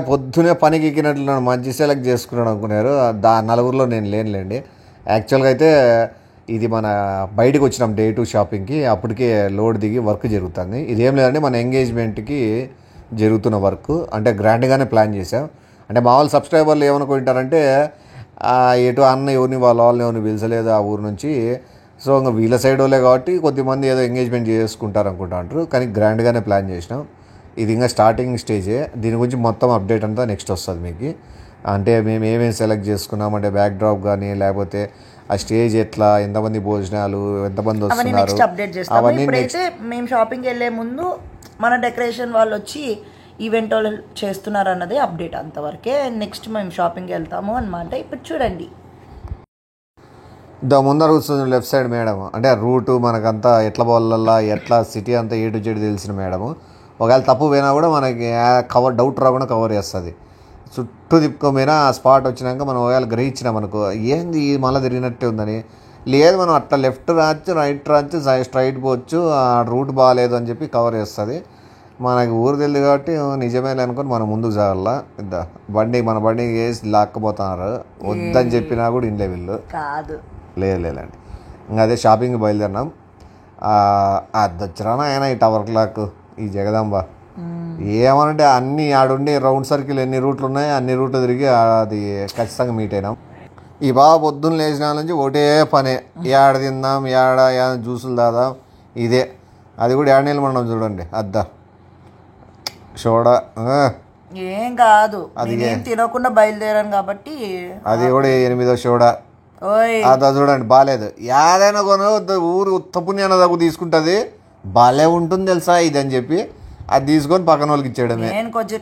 పొద్దునే పనికి ఎక్కినట్లు మంచి సెలెక్ట్ చేసుకున్నాడు అనుకున్నారు. నలుగురిలో నేను లేనులేండి. యాక్చువల్గా అయితే ఇది మన బయటకు వచ్చినాం డే 2 షాపింగ్కి. అప్పటికే లోడ్ దిగి వర్క్ జరుగుతుంది. ఇదేం లేదండి, మన ఎంగేజ్మెంట్కి జరుగుతున్న వర్క్. అంటే గ్రాండ్గానే ప్లాన్ చేసాం. అంటే మామూలు సబ్స్క్రైబర్లు ఏమనుకుంటారంటే ఎటు అన్న ఎవరిని వాళ్ళని ఎవరిని పిలిచలేదు ఆ ఊరు నుంచి. సో ఇంకా వీళ్ళ సైడ్ వాళ్ళే కాబట్టి కొద్దిమంది ఏదో ఎంగేజ్మెంట్ చేసుకుంటారు అనుకుంటారు. కానీ గ్రాండ్గానే ప్లాన్ చేసినాం. ఇది ఇంకా స్టార్టింగ్ స్టేజే. దీని గురించి మొత్తం అప్డేట్ అంతా నెక్స్ట్ వస్తుంది మీకు. అంటే మేము ఏమేమి సెలెక్ట్ చేసుకున్నాం అంటే బ్యాక్ డ్రాప్ కానీ, లేకపోతే ఆ స్టేజ్ ఎట్లా, ఎంతమంది భోజనాలు, ఎంతమంది వస్తున్నారు, అవన్నీ ఇప్పుడైతే మేము షాపింగ్కి వెళ్ళే ముందు మన డెకరేషన్ వాళ్ళు వచ్చి ఈవెంట్ వాళ్ళు చేస్తున్నారు అన్నది అప్డేట్ అంతవరకే. నెక్స్ట్ మేము షాపింగ్కి వెళ్తాము అనమాట. ఇప్పుడు చూడండి ముందర కూర్చుంది లెఫ్ట్ సైడ్ మేడం. అంటే రూటు మనకంతా ఎట్లా పోవాలల్లా, ఎట్లా సిటీ అంతా A to Z తెలిసిన మేడము. ఒకవేళ తప్పు పోయినా కూడా మనకి డౌట్ రాకుండా కవర్ చేస్తుంది. చుట్టూ తిప్పుకోపోయినా ఆ స్పాట్ వచ్చినాక మనం ఒకవేళ గ్రహించినాం అనుకో, ఏంది మళ్ళీ తిరిగినట్టే ఉందని, లేదు మనం అట్లా లెఫ్ట్ రాచ్చు, రైట్ రాచ్చు, స్ట్రైట్ పోవచ్చు, ఆ రూట్ బాగాలేదు అని చెప్పి కవర్ చేస్తుంది. మనకి ఊరు తెలియదు కాబట్టి నిజమే అనుకొని మనం ముందుకు సాగాల. మన బండి వేసి లాక్కపోతున్నారు. వద్దని చెప్పినా కూడా ఇంట్లో వీళ్ళు కాదు. లేదండి. ఇంకా అదే షాపింగ్కి బయలుదేరినాం. అద్దొచ్చరానా ఆయన ఈ టవర్ క్లాక్, ఈ జగదాంబ ఏమనంటే అన్ని ఆడుండి రౌండ్ సర్కిల్ ఎన్ని రూట్లు ఉన్నాయో అన్ని రూట్లు తిరిగి అది ఖచ్చితంగా మీట్ అయినాం. ఈ బాబా పొద్దున్న లేచిన నుంచి ఒకటే పనే, ఏడ తిందాం, ఏడ జ్యూసులు దాదాం, ఇదే. అది కూడా ఏడనీళ్ళు మనం చూడండి, అద్దా చూడ ఏం కాదు, అది తినకుండా బయలుదేరాను కాబట్టి. అది కూడా 8వ చూడ, అదా చూడండి బాగాలేదు. ఏదైనా కొను ఊరు ఉత్తపుణ్యాన దగ్గు తీసుకుంటుంది, బాగాలే ఉంటుంది తెలుసా ఇది అని చెప్పి అది తీసుకొని పక్కన వాళ్ళకి ఇచ్చేయడమే. నేను కొంచెం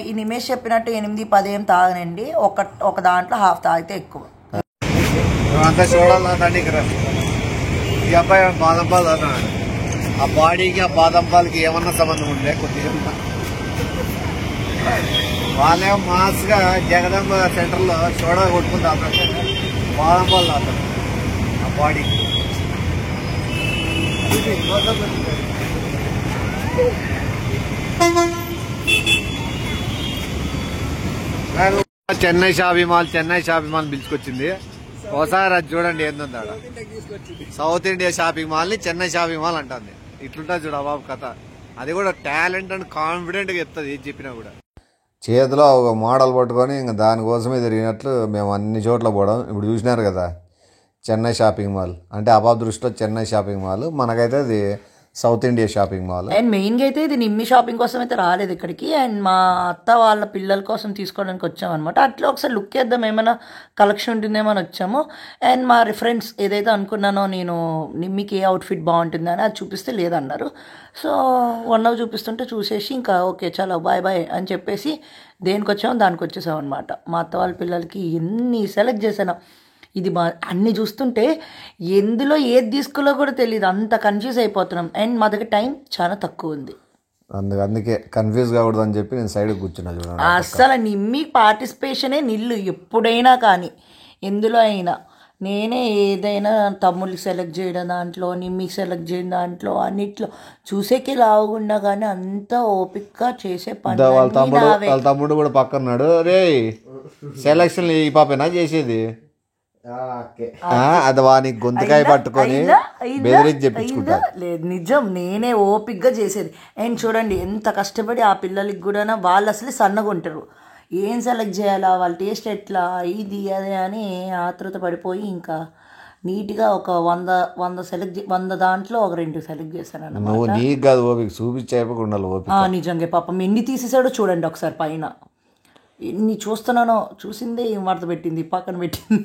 ఈ నిమేష్ చెప్పినట్టు 8-10 ఏం తాగనండి, ఒక దాంట్లో హాఫ్ తాగితే ఎక్కువ. అంతా చూడాలి. ఈ అబ్బాయి బాదం పాలు తాగుతున్నాడు. ఆ బాడీకి ఆ బాదం పాలకి ఏమన్నా సంబంధం ఉండే కొద్దిగా. వాళ్ళేమో మాస్గా జగదంబ సెంటర్లో సోడా కొట్టుకుని తాగుతాడు, బాదం పాలు తాగుతాడు ఆ బాడీకి. చెన్నై షాపింగ్ మాల్ పిలుచుకొచ్చింది. ఒకసారి అది చూడండి ఏందో. సౌత్ ఇండియా షాపింగ్ మాల్ని చెన్నై షాపింగ్ మాల్ అంటుంది. ఇట్లుంటుంది చూడ బాబు కథ. అది కూడా టాలెంట్ అండ్ కాన్ఫిడెంట్గా చెప్తుంది ఏది చెప్పినా కూడా. చేతిలో ఒక మోడల్ పట్టుకొని ఇంకా దానికోసమే తిరిగినట్లు మేము అన్ని చోట్ల పోవడం. ఇప్పుడు చూసినారు కదా చెన్నై షాపింగ్ మాల్ అంటే అబాబ్ దృష్టిలో చెన్నై షాపింగ్ మాల్, మనకైతే అది south India shopping mall. And మెయిన్గా అయితే ఇది నిమ్మి షాపింగ్ కోసం అయితే రాలేదు ఇక్కడికి. అండ్ మా అత్త వాళ్ళ పిల్లల కోసం తీసుకోవడానికి వచ్చామన్నమాట. అట్లా ఒకసారి లుక్ వేద్దాం, ఏమైనా కలెక్షన్ ఉంటుందేమో అని వచ్చాము. అండ్ మా ఫ్రెండ్స్ ఏదైతే అనుకున్నానో నేను నిమ్మికి ఏ అవుట్ఫిట్ బాగుంటుంది అని అది చూపిస్తే లేదన్నారు. సో వన్ అవర్ చూపిస్తుంటే చూసేసి ఇంకా ఓకే చాలా బాయ్ అని చెప్పేసి దేనికి వచ్చామో దానికి వచ్చేసాం అనమాట. మా అత్త వాళ్ళ పిల్లలకి ఎన్ని సెలెక్ట్ చేశాను. ఇది అన్నీ చూస్తుంటే ఎందులో ఏది తీసుకోలో కూడా తెలియదు, అంత కన్ఫ్యూజ్ అయిపోతున్నాం. అండ్ మా దగ్గర టైం చాలా తక్కువ ఉంది, అందుకే కన్ఫ్యూజ్ కాకూడదు అని చెప్పి నేను సైడ్కి కూర్చున్నా. చూడండి అస్సలు నిమ్మి పార్టిసిపేషనే నిల్లు ఎప్పుడైనా కానీ ఎందులో అయినా. నేనే ఏదైనా తమ్ముళ్ళకి సెలెక్ట్ చేయడం దాంట్లో, నిమ్మికి సెలెక్ట్ చేయడం దాంట్లో, అన్నిట్లో చూసేకి లావుగుండా కానీ అంత ఓపిక్గా చేసే పని. వాళ్ళ తమ్ముడు కూడా పక్కన్నాడు. రే సెలక్షన్ ఈ పాపేనా చేసేది, అది వాని గొంతుకాయ పట్టుకొని బెదిరించి చెప్పించుకుంటా. లేదు నిజం, నేనే ఓపిక్గా చేసేది. అండ్ చూడండి ఎంత కష్టపడి ఆ పిల్లలకి కూడా, వాళ్ళు అసలు సన్నగా ఉంటారు, ఏం సెలెక్ట్ చేయాలా, వాళ్ళ టేస్ట్ ఎట్లా, ఇది అదే అని ఆతృత పడిపోయి ఇంకా నీట్గా ఒక 100 దాంట్లో ఒక 2 సెలెక్ట్ చేశాను అన్నమాట. నీకు కాదు ఓపిక, చూపించేయకుండా ఓపిక. నిజంగా పాపం ఎన్ని తీసేసాడో చూడండి ఒకసారి. పైన ఎన్ని చూస్తున్నానో, చూసిందే ఏం వార్త పెట్టింది, పక్కన పెట్టింది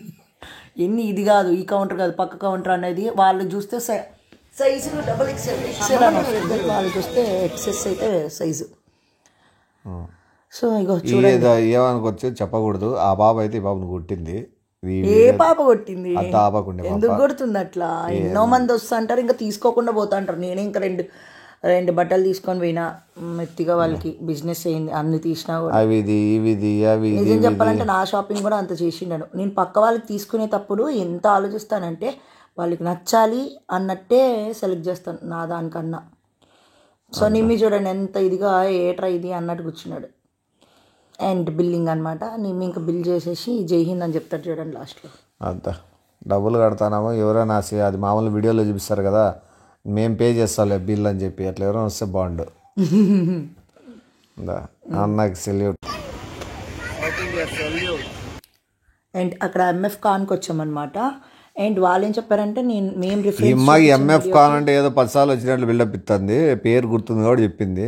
ఎన్ని. ఇది కాదు, ఈ కౌంటర్ కాదు, పక్క కౌంటర్ అనేది. వాళ్ళు చూస్తే సైజు XXL అని వస్తుంది, వాళ్ళు చూస్తే XS అయితే సైజు. సో ఇగో చూడండి, ఏమనుకోవచ్చు చెప్పకూడదు. ఆ బాబు అయితే ఈ బాబుని కొట్టింది. ఏ పాప కొట్టింది, ఎందుకు కొడుతుంది అట్లా? ఎన్నో మంది వస్తా అంటారు, ఇంకా తీసుకోకుండా పోతా అంటారు. నేనే ఇంకా రెండు బట్టలు తీసుకొని పోయినా మెత్తిగా, వాళ్ళకి బిజినెస్ అయింది అన్ని తీసినా కూడా. నిజం చెప్పాలంటే నా షాపింగ్ కూడా అంత చేసిండాను. నేను పక్క వాళ్ళకి తీసుకునేటప్పుడు ఎంత ఆలోచిస్తానంటే వాళ్ళకి నచ్చాలి అన్నట్టే సెలెక్ట్ చేస్తాను నా దానికన్నా. సో నిమ్మి చూడండి ఎంత ఇదిగా ఏట్రా ఇది అన్నట్టు కూర్చున్నాడు. అండ్ బిల్లింగ్ అనమాట. నేను ఇంకా బిల్ చేసేసి జై హింద్ అని చెప్తారు చూడండి లాస్ట్లో. అంత డబ్బులు కడతానామో ఎవరైనా అది మామూలు వీడియోలో చూపిస్తారు కదా, మేము పే చేస్తాలే బిల్ అని చెప్పి, అట్లా ఎవరైనా వస్తే బాగుండు. అన్నకి సెల్యూట్. అండ్ అక్కడ ఎంఎఫ్ ఖాన్కి వచ్చామన్నమాట. అండ్ వాళ్ళు ఏం చెప్పారంటే మేము ఈ రిఫరెన్స్ అమ్మాయి ఎంఎఫ్ ఖాన్ అంటే ఏదో 10 సార్లు వచ్చినట్లు బిల్డప్ ఇస్తుంది, పేరు గుర్తుంది కూడా చెప్పింది.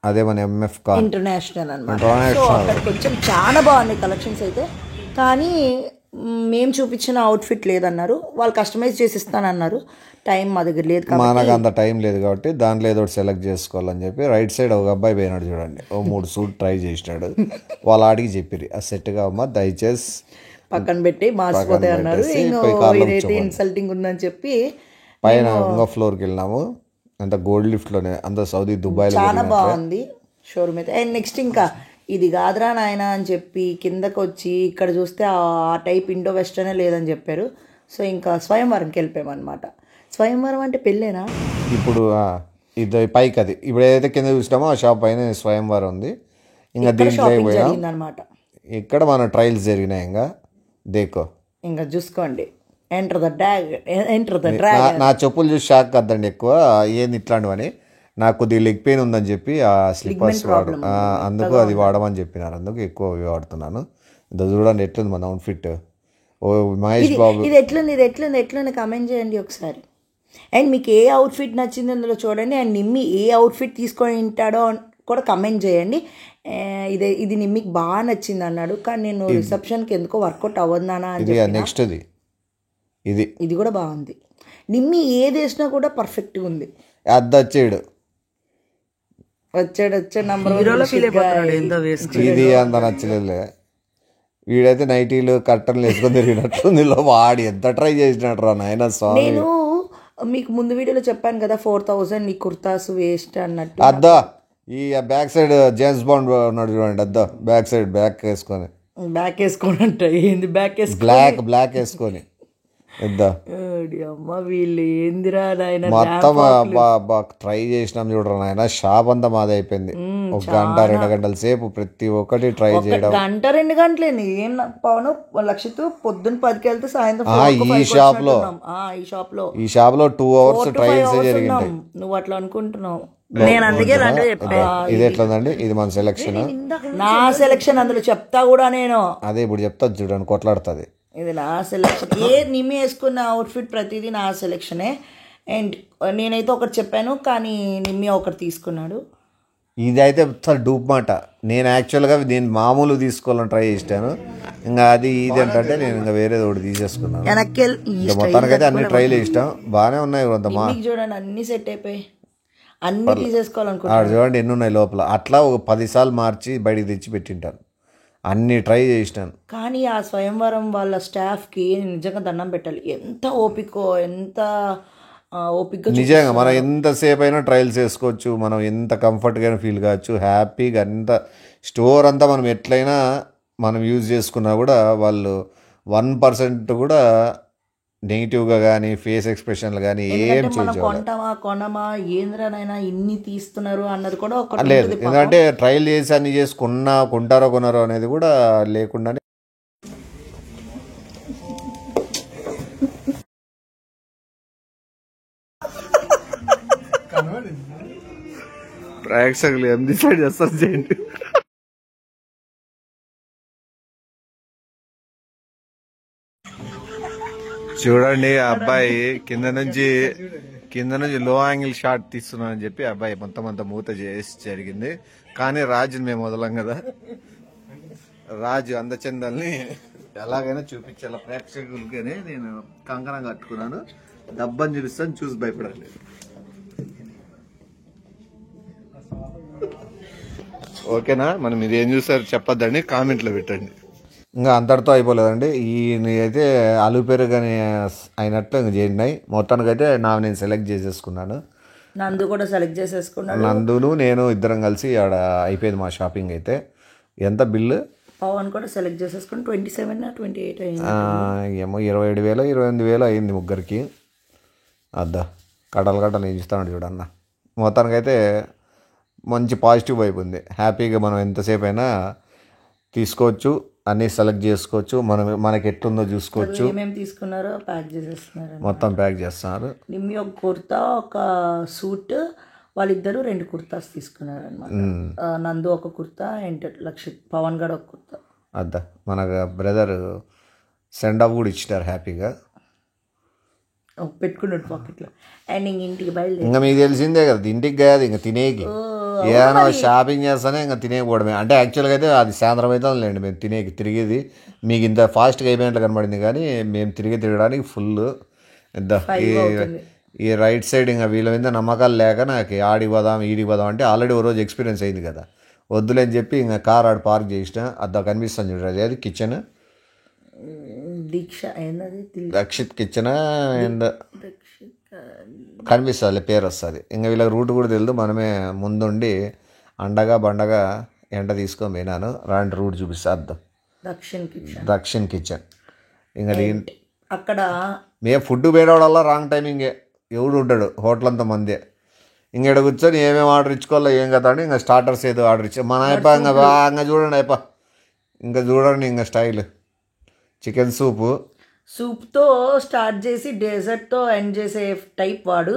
అదే మన ఎంఎఫ్ ఖాన్ ఇంటర్నేషనల్ అనమాట. సో అక్కడికి వచ్చాం, చాలా బాగున్నాయి కలెక్షన్స్ అయితే. కానీ మేము చూపించిన అవుట్ఫిట్ లేదన్నారు, వాళ్ళు కస్టమైజ్ చేసి ఇస్తానన్నారు. టైం మా దగ్గర లేదు కాబట్టి, మనకు అంత టైం లేదు కాబట్టి దాంట్లో ఏదో ఒకటి సెలెక్ట్ చేసుకోవాలని చెప్పి రైట్ సైడ్ ఒక అబ్బాయి పోయినాడు చూడండి, 3 సూట్ ట్రై చేసినాడు. వాళ్ళు ఆడికి చెప్పిరి ఆ సెట్గా అమ్మ దయచేసి పక్కన పెట్టి మార్చిపోతాయి అన్నారు. ఇదైతే ఇన్సల్టింగ్ ఉందని చెప్పి పైన ఇంకో ఫ్లోర్కి వెళ్ళినాము. అంత గోల్డ్ లిఫ్ట్లోనే, అంత సౌదీ దుబాయ్లో చాలా బాగుంది షోరూమ్ అయితే. అండ్ నెక్స్ట్ ఇంకా ఇది కాదురా నాయన అని చెప్పి కిందకు వచ్చి ఇక్కడ చూస్తే ఆ టైప్ ఇండో వెస్టర్నే లేదని చెప్పారు. సో ఇంకా స్వయంవరంకి వెళ్ళిపోయామన్నమాట. స్వయంవరం అంటే పెళ్ళేనా? ఇప్పుడు ఇది పైకి, అది ఇప్పుడు ఏదైతే కింద చూసినామో ఆ షాప్ పైన స్వయంవరం ఉంది. ఇంకా దీంట్లో జరిగిందనమాట. ఇక్కడ మన ట్రయల్స్ జరిగినాయి. ఇంకా దేకో, ఇంకా చూసుకోండి. Enter the dragon. నా చెప్పులు చూసి షాక్ కద్దండి ఎక్కువ, ఏంది ఇట్లాంటివని. నాకు కొద్దిగా లెగ్ పెయిన్ ఉందని చెప్పి ఆ స్లిప్పర్స్ అందుకు అది వాడమని చెప్పినారు, అందుకు ఎక్కువ వాడుతున్నాను. ఇది చూడండి ఎట్లుంది మన అవుట్ఫిట్. ఓ మహేష్ బాబు, ఇది ఎట్లుంది కమెంట్ చేయండి ఒకసారి. అండ్ మీకు ఏ అవుట్ఫిట్ నచ్చింది అందులో చూడండి. అండ్ నిమ్మి ఏ అవుట్ఫిట్ తీసుకొని ఉంటాడో కూడా కమెంట్ చేయండి. ఇది నిమ్మికి బాగా నచ్చింది అన్నాడు, కానీ నేను రిసెప్షన్కి ఎందుకో వర్కౌట్ అవ్వదానా అని చెప్పి. నెక్స్ట్ ఇది కూడా బాగుంది. నిమ్మి ఏది వేసినా కూడా పర్ఫెక్ట్గా ఉంది. వచ్చాడు నంబర్ ఇది అంత నచ్చలేదు. వీడైతే నైటీలు కట్టర్లు వేసుకొని తిరిగినట్టుంది. వాడి ఎంత ట్రై చేసినట్టు రా నాయన స్వామి. నేను మీకు ముందు వీడియోలో చెప్పాను కదా 4000 ఈ కుర్తాస్ వేస్ట్ అన్నట్టు. ఈ బ్యాక్ సైడ్ జేమ్స్ బాండ్ ఉన్నాడు చూడండి, బ్యాక్ సైడ్ బ్యాక్ వేసుకొని అంట. ఏంది బ్యాక్ బ్లాక్ వేసుకొని అమ్మ వీళ్ళు ఏందిరా నాయన. మొత్తం ట్రై చేసినాం చూడరా నాయన. షాప్ అంతా మాది అయిపోయింది. 1 గంట 2 గంటల సేపు ప్రతి ఒక్కటి ట్రై చేయడం. 1-2 గంటలేండి. ఏం పవన్ లక్షిత్ పొద్దున్న 10కి వెళ్తే సాయంత్రం ఈ షాప్ లో 2 hours ట్రయల్స్ జరిగింది. నువ్వు అట్లా అనుకుంటున్నావు, నేను అందుకే ఇది ఎట్లుందండి, ఇది మన సెలెక్షన్, నా సెలెక్షన్ అందులో చెప్తా కూడా నేను. అదే ఇప్పుడు చెప్తా చూడండి, కొట్లాడుతుంది. ఇది నా సెలెక్షన్. నిమ్మి వేసుకున్న అవుట్ఫిట్ ప్రతిదీ నా సెలెక్షనే. అండ్ నేనైతే ఒకటి చెప్పాను, కానీ నిమ్మి ఒకటి తీసుకున్నాడు. ఇది అయితే డూప్ మాట. నేను యాక్చువల్గా నేను మామూలు తీసుకోవాలని ట్రై చేశాను. ఇంకా అది ఇది ఏంటంటే నేను ఇంకా వేరేది ఒకటి తీసేసుకున్నాను. మొత్తానికైతే అన్ని ట్రైలు ఇష్టం బాగానే ఉన్నాయి. చూడండి అన్ని సెట్ అయిపోయి అన్ని తీసేసుకోవాలనుకుంటున్నాను. చూడండి ఎన్ని ఉన్నాయి లోపల. అట్లా ఒక 10 సార్లు మార్చి బయటికి తెచ్చి పెట్టింటాను, అన్ని ట్రై చేసినాను. కానీ ఆ స్వయంవరం వాళ్ళ స్టాఫ్కి నిజంగా దండం పెట్టాలి. ఎంత ఓపిక నిజంగా మనం ఎంతసేపు అయినా ట్రయల్స్ చేసుకోవచ్చు, మనం ఎంత కంఫర్ట్గా ఫీల్ కావచ్చు, హ్యాపీగా. అంత స్టోర్ అంతా మనం ఎట్లయినా మనం యూజ్ చేసుకున్నా కూడా వాళ్ళు 1% కూడా నెగిటివ్గా కానీ ఫేస్ ఎక్స్ప్రెషన్లు కానీ ఏం కొనమా ఏంద్రనైనా ఇన్ని తీస్తున్నారు అన్నది కూడా లేదు. ఎందుకంటే ట్రయల్ చేసి అన్ని చేసి కొంటారో కొనారో అనేది కూడా లేకుండా ప్రేక్షకులు ఏం డిసైడ్ చేస్తారు చేయండి. చూడండి ఆ అబ్బాయి కింద నుంచి లో యాంగిల్ షాట్ తీస్తున్నానని చెప్పి అబ్బాయి మొత్తం అంతా మూత చేసి జరిగింది. కానీ రాజుని మేము వదలం కదా, రాజు అందచందాల్ని ఎలాగైనా చూపించాల ప్రేక్షకులకనే నేను కంకణం కట్టుకున్నాను. డబ్బని చూపిస్తాను, చూసి భయపడాలి. ఓకేనా? మనం ఇది ఏం చూసారు చెప్పొద్దండి, కామెంట్లో పెట్టండి. ఇంకా అంతటితో అయిపోలేదండి. ఈ అయితే అలు పెరుగని అయినట్లు ఇంక చేరినాయి. మొత్తానికైతే నేను సెలెక్ట్ చేసేసుకున్నాను. నందు కూడా సెలెక్ట్ చేసేసుకున్నాను. నందును నేను ఇద్దరం కలిసి ఆడ అయిపోయింది మా షాపింగ్ అయితే. ఎంత బిల్లు? పవన్ కూడా సెలెక్ట్ చేసేసుకుని 27-28 అయింది. ఏమో 27,000-28,000 అయింది ముగ్గురికి. కట్టలు నేను చూస్తాను చూడన్న. మొత్తానికైతే మంచి పాజిటివ్ వైబ్ ఉంది. హ్యాపీగా మనం ఎంతసేపు అయినా తీసుకోవచ్చు, అన్నీ సెలెక్ట్ చేసుకోవచ్చు, మనకి ఎట్లుందో చూసుకోవచ్చు. ఏమేమి తీసుకున్నారో ప్యాక్ చేసేస్తున్నారు, మొత్తం ప్యాక్ చేస్తున్నారు. నిమ్మి ఒక కుర్తా ఒక సూట్, వాళ్ళిద్దరూ 2 కుర్తాస్ తీసుకున్నారు అనమాట. నందు ఒక కుర్తా అండ్ లక్షిత్ పవన్ గడ్ ఒక కుర్తా. అద్దా మన బ్రదర్ సెండ్ ఆఫ్ కూడా ఇచ్చినారు హ్యాపీగా, పెట్టుకున్నాడు పాకెట్లో. అండ్ ఇంటికి బయలుదేరి ఇంకా మీకు తెలిసిందే కదా, ఇంటికి కాదు ఇంకా తినేకి, ఏదైనా షాపింగ్ చేస్తానే ఇంకా తినేకపోవడమే. అంటే యాక్చువల్గా అయితే అది సాయంత్రం అయితే లేండి మేము తిరిగేది. మీకు ఇంత ఫాస్ట్గా అయిపోయినట్లు కనబడింది, కానీ మేము తిరగడానికి ఫుల్ ఈ రైట్ సైడ్ ఇంకా వీళ్ళ మీద నమ్మకాలు లేక నాకు ఆడికి పోదాం ఈడికి పోదాం అంటే ఆల్రెడీ ఓ రోజు ఎక్స్పీరియన్స్ అయింది కదా, వద్దులేని చెప్పి ఇంకా కార్ ఆడ పార్క్ చేసిన. అద్దా కనిపిస్తాను చూడండి, అది kitchen Deeksha Rakshit kitchen and కనిపిస్తుంది పేరు వస్తుంది. ఇంకా వీళ్ళకి రూట్ కూడా తెలియదు, మనమే ముందుండి అండగా బండగా ఎండ తీసుకొని పోయినాను. రాంటి రూట్ చూపిస్తా అర్థం. దక్షిణ్ కిచెన్ ఇంకా అక్కడ మేము ఫుడ్ పోయేవాళ్ళ రాంగ్ టైమింగే, ఎవడు ఉంటాడు హోటల్ అంతా మందే. ఇంకెడ కూర్చొని ఏమేమి ఆర్డర్ ఇచ్చుకోవాలో ఏం కదా అని ఇంకా స్టార్టర్స్ ఏదో ఆర్డర్ ఇచ్చా మన అయిపో ఇంకా చూడండి అయిపో ఇంకా చూడండి ఇంకా స్టైల్ చికెన్ సూప్తో స్టార్ట్ చేసి డెజర్ట్తో ఎండ్ చేసే టైప్ వాడు.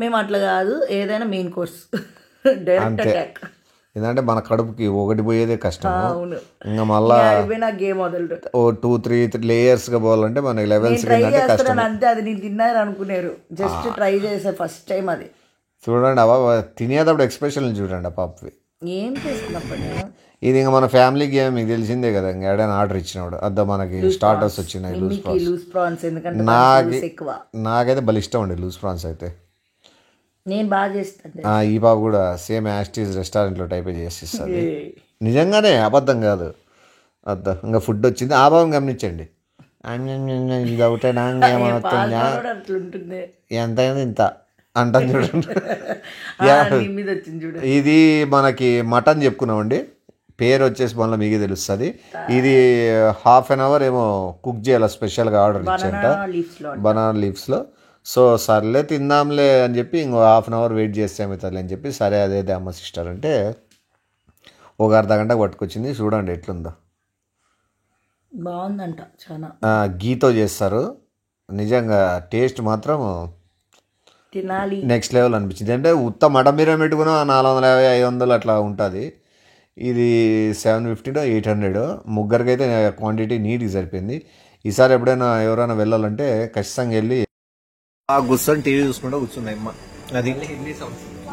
మేము అట్లా కాదు, ఏదైనా మెయిన్ కోర్స్ డైరెక్ట్ అటాక్. ఎందుకంటే మన కడుపుకి ఒకటి పోయేదే కష్టం, ఇంకా మళ్ళా గేమ్ వదలదు. ఓ 2-3 లేయర్స్గా పోవాలంటే మనకి లెవెల్స్ అంతే. అది నేను తిన్నారు అనుకున్నారు, జస్ట్ ట్రై చేసే ఫస్ట్ టైం అది. చూడండి అబ్బా తినేటప్పుడు ఎక్స్ప్రెషన్లు చూడండి పాపవి ఏం చేస్తున్నప్పుడు నేను ఇది ఇంకా మన ఫ్యామిలీ గేమ్ మీకు తెలిసిందే కదా. ఇంకా ఏడైనా ఆర్డర్ ఇచ్చినప్పుడు అద్దా మనకి స్టార్టర్స్ వచ్చినాయి లూజ్ ప్రాన్స్. ఎందుకంటే నాకైతే భలే ఇష్టం అండి లూజ్ ప్రాన్స్ అయితే, నేను బాగా చేస్తాను. ఈ పాప కూడా సేమ్ యాస్టీస్ రెస్టారెంట్లో టైప్ చేసిస్తుంది, నిజంగానే అబద్ధం కాదు. అద్దా ఇంకా ఫుడ్ వచ్చింది, ఆ భావం గమనించండి. ఇది ఒకటే ఎంతైనా ఇంత అంటాను చూడండి. ఇది మనకి మటన్ చెప్పుకున్నామండి, పేరు వచ్చేసి మళ్ళీ మీకు తెలుస్తుంది. ఇది ½ an hour ఏమో కుక్ చేయాలి, స్పెషల్గా ఆర్డర్ ఇచ్చాంట బనానా లీవ్స్లో. సో సర్లే తిందాంలే అని చెప్పి ఇంకో ½ an hour వెయిట్ చేస్తే ఏమవుతుంది అని చెప్పి సరే అదేదే అమ్మ సిస్టర్ అంటే ఒక అర్ధగంట పట్టుకొచ్చింది. చూడండి ఎట్లుందో, బాగుందంట చాలా. గీతో చేస్తారు, నిజంగా టేస్ట్ మాత్రం తినాలి నెక్స్ట్ లెవెల్ అనిపించింది. అంటే ఉత్త మటన్ బిర్యానీ పెట్టుకున్నా 450-500 అట్లా ఉంటుంది. ఇది 750-800 ముగ్గురికి అయితే క్వాంటిటీ నీట్గా సరిపోయింది. ఈసారి ఎప్పుడైనా ఎవరైనా వెళ్ళాలంటే ఖచ్చితంగా వెళ్ళి కూర్చొని టీవీ చూసుకుంటూ కూర్చున్నాయి అమ్మ. అది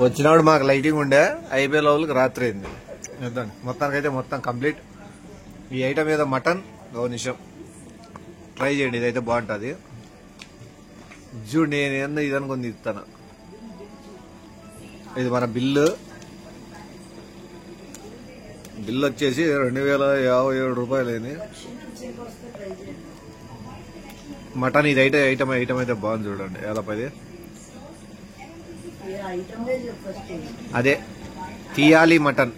వచ్చినప్పుడు మాకు లైటింగ్ ఉండే, అయిపోయే లెవెల్కి రాత్రి అయింది. మొత్తానికి అయితే మొత్తం కంప్లీట్. ఈ ఐటమ్ ఏదో మటన్ ఒక నిమిషం ట్రై చేయండి, ఇదైతే బాగుంటుంది. చూడు నేను ఇది అనుకుని ఇస్తాను. ఇది మన బిల్లు వచ్చేసి 2057 రూపాయలు అయింది. మటన్ ఇది అయితే ఐటమ్ అయితే బాగుంది చూడండి. ఎలా పది అదే తీయాలి మటన్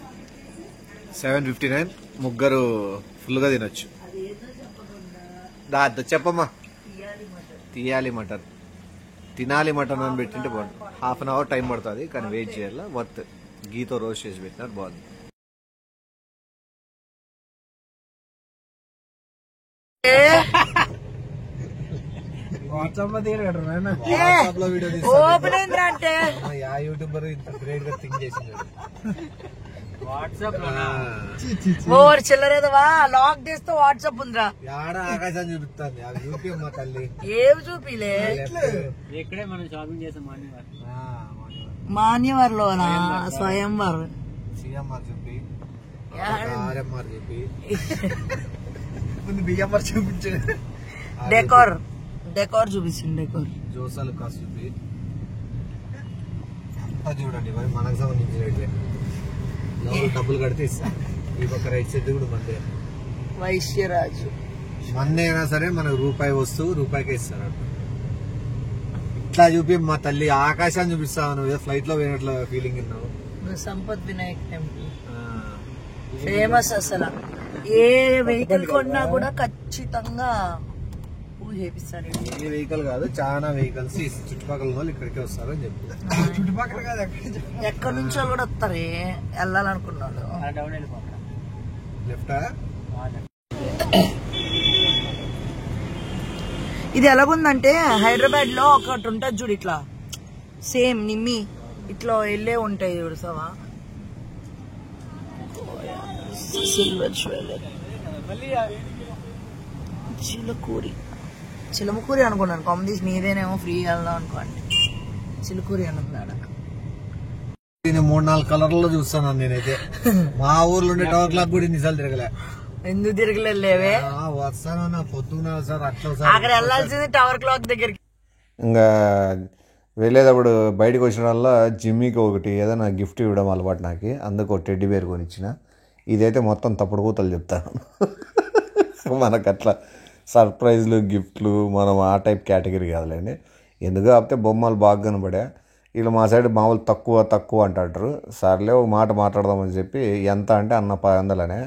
759, ముగ్గురు ఫుల్గా తినొచ్చు. చెప్పమ్మా, తీయాలి మటన్ తినాలి మటన్ అని పెట్టింటే బాగుంది. ½ an hour టైం పడుతుంది, కానీ వెయిట్ చేయాలి. వర్త్ గీతో రోస్ట్ చేసి పెట్టినారు, బాగుంది. చిల్లరేదవా లాక్ చేస్తే వాట్సాప్ ఉందిరా, ఆకాశం చూపిస్తాను ఏమి చూపిలే. మాన్యవర్లోనా స్వయంవర్ చూపి బియ్యంఆర్ చూపించే డెకోర్ చూపించండి. డెకోర్ జోసాలు కాసు చూపి చూడండి. మరి మనకు సంబంధించిన డబ్బులు కడితే ఇస్తాను. ఈ పక్క రైట్ సైడ్ కూడా మందే వైశ్యరాజు మందే అయినా సరే మనకు రూపాయి వస్తువు రూపాయికే ఇస్తారు. ఇట్లా చూపి మా తల్లి ఆకాశాన్ని చూపిస్తావు, నువ్వు ఫ్లైట్ లో పోయినట్లు ఫీలింగ్ ఉన్నావు. Sampath Vinayak temple famous. అసలు ఏ వెహికల్ కొన్నా కూడా ఖచ్చితంగా పూజ చేపిస్తాడు. ఈ వెహికల్ కాదు, చాలా వెహికల్స్ ఈ చుట్టుపక్కల వాళ్ళు ఇక్కడికి వస్తారు అని చెప్పి. చుట్టుపక్కల కాదు, ఎక్కడి నుంచో కూడా వస్తారు వెళ్ళాలనుకున్నాడు. లెఫ్టా? ఇది ఎలాగుందంటే హైదరాబాద్ లో ఒకటి ఉంటుంది చూడు, ఇట్లా సేమ్ నిమ్మి ఇట్లా వెళ్ళే ఉంటాయి చూడు సవా. సిల్వర్ జ్యువెలరీ, చిలమకూరి అనుకున్నాను. కాంబినేస్ నీదేనేమో ఫ్రీ వెళ్దాం అనుకోండి. చిలుకూరి అనుకున్నాడు. 3-4 కలర్లో చూస్తాను నేనైతే. మా ఊర్లో ఉండే టవర్ క్లాక్ కూడా ఇన్నిసార్లు తిరగలే. ఎందుకు తిరగలేవే? వస్తాను పొద్దున్న సార్, అట్లా అక్కడ వెళ్ళాల్సింది టవర్ క్లాక్ దగ్గరికి. ఇంకా వెళ్ళేటప్పుడు బయటకు వచ్చిన వల్ల జిమ్మీకి ఒకటి ఏదైనా గిఫ్ట్ ఇవ్వడం అలవాటు నాకు. అందుకు ఒక టెడ్డీ బేర్ కొనిచ్చిన. ఇదైతే మొత్తం తప్పుడు కూతలు చెప్తాను. మనకు అట్లా సర్ప్రైజ్లు గిఫ్ట్లు మనం ఆ టైప్ కేటగిరీ కాదులేండి. ఎందుకు కాకపోతే బొమ్మలు బాగా కనబడా. వీళ్ళు మా సైడ్ మామూలు తక్కువ అంటారు. సర్లే ఒక మాట మాట్లాడదామని చెప్పి ఎంత అంటే అన్న 500 అనే.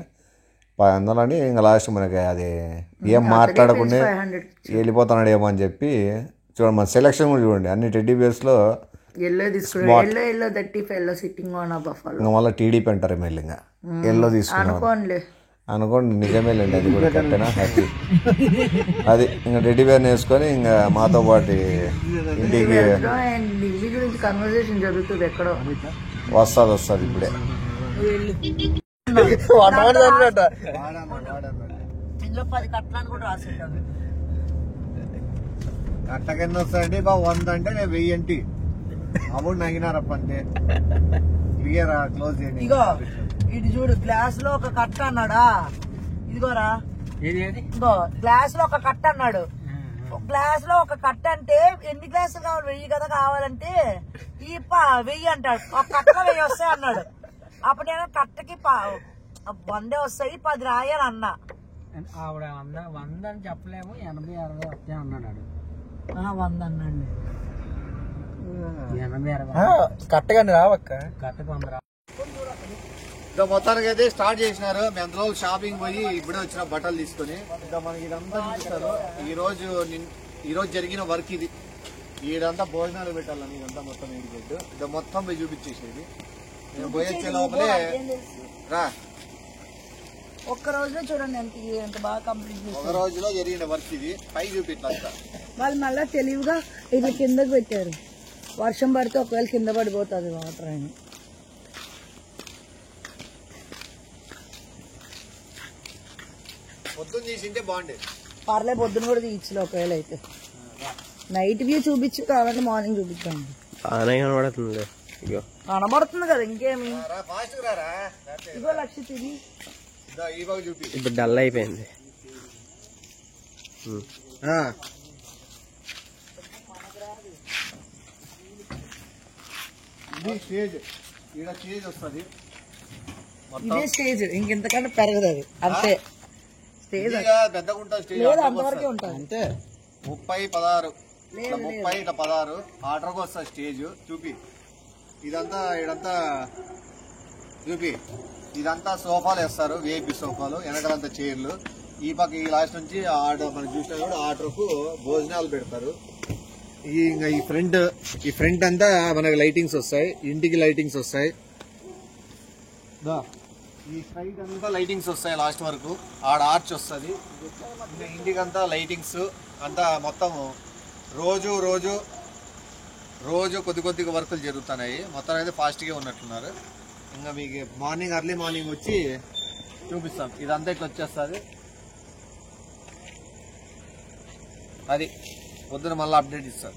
500 అని ఇంకా లాస్ట్ మనకి అది ఏం మాట్లాడకుండా వెళ్ళిపోతున్నాడు ఏమో అని చెప్పి. చూడండి మన సెలెక్షన్ కూడా చూడండి, అన్ని టెడ్డీ బేర్స్లో మళ్ళీ టీడీపీ అంటారు ఎమ్మెల్యే. ఇంకా ఎల్లో తీసుకున్నాం అనుకోండి, నిజమేలేండి, అది కూడా కరెక్టేనా. హ్యాపీ అది ఇంకా టెడ్డీ బేర్ వేసుకొని ఇంకా మాతో పాటు ఇంటికి వస్తుంది ఇప్పుడే. కట్టకెన్ని వస్తాయండి బాబు? 100 అంటే 1000 ఏంటి అప్పుడు నగినారప్ప అంతే. క్లోజ్ చేయండి. ఇగో ఇటు చూడు, గ్లాస్ లో ఒక కట్ట అన్నాడా. ఇదిగోరా, ఇగో గ్లాస్ లో ఒక కట్ట అన్నాడు. గ్లాస్ లో ఒక కట్ట అంటే ఎన్ని గ్లాసులు కావాలి? 1000 కదా కావాలంటే ఈ 1000 అంటాడు. ఒక కట్టలో 1000 వస్తాయి అన్నాడు. అప్పుడు నేను కట్టకి 100 వస్తాయి 10 రాయాలి అన్నా. ఆవిడ 100 అని చెప్పలేము, 80-60 వస్తాయి అన్నాడు. 100 అన్నాడు. 80-60 కట్టగానే రావక్క. కట్టకు 100 రా. మొత్తానికి అయితే స్టార్ట్ చేసినారు. మేము అందులో షాపింగ్ పోయి ఇప్పుడే వచ్చిన బట్టలు తీసుకొని. ఇంకా మనకి ఇదంతా చూపిస్తారు. ఈ రోజు జరిగిన వర్క్ ఇది. ఇదంతా భోజనాలు పెట్టాలని ఇదంతా మొత్తం ఇంటికి ఇది మొత్తం పోయి చూపించేసేది. నేను పోయొచ్చే లోపలే రా. ఒక్క రోజులో చూడండి ఎంత బాగా కంప్లీట్ చేశారు. ఒక రోజులో జరిగిన వర్క్ ఇది. పై చూపిట్లంతా వాళ్ళు మళ్ళీ తెలివిగా ఇది కిందకు పెట్టారు. వర్షం పడితే ఒకవేళ కింద పడిపోతుంది వాటర్ అని. పొద్దున్న తీసింటే బాగుండేది. పర్లే, పొద్దున కూడా తీయచ్చులే ఒకవేళ అయితే. నైట్ వ్యూ చూపించు కావాలంటే మార్నింగ్ చూపిస్తాను. కనబడుతుంది కదా ఇంకేమి. ఇగో లక్ష తిరిగి ఇప్పుడు డల్ అయిపోయింది. ఇదే స్టేజ్, ఇంకెంతకంటే పెరగదు అది. అంతే స్టేజ్ పెద్దగా ఉంటుంది. స్టేజ్ అంతవరకే ఉంటుంది. అంతే 30-16 ఇట్లా 16 ఆర్డర్కి వస్తుంది స్టేజ్. చూపి ఇదంతా చూపి ఇదంతా సోఫాలు వేస్తారు, విఐపి సోఫాలు. వెనకాలంతా చైర్లు. ఈ పక్క ఈ లాస్ట్ నుంచి ఆర్డర్ మనం చూసినా కూడా ఆర్డర్కు భోజనాలు పెడతారు. ఇంకా ఈ ఫ్రంట్ అంతా మనకి లైటింగ్స్ వస్తాయి. ఇంటికి లైటింగ్స్ వస్తాయి. ఈ సైడ్ అంతా లైటింగ్స్ వస్తాయి లాస్ట్ వరకు. ఆడ ఆర్చ్ వస్తుంది. ఇంకా ఇంటికంతా లైటింగ్స్ అంతా మొత్తం రోజు కొద్దిగా వర్కులు జరుగుతున్నాయి. మొత్తం అయితే ఫాస్ట్గా ఉన్నట్లున్నారు. ఇంకా మీకు ఎర్లీ మార్నింగ్ వచ్చి చూపిస్తాం. ఇదంతా ఇట్లా వచ్చేస్తుంది. అది పొద్దున మళ్ళీ అప్డేట్ ఇస్తారు.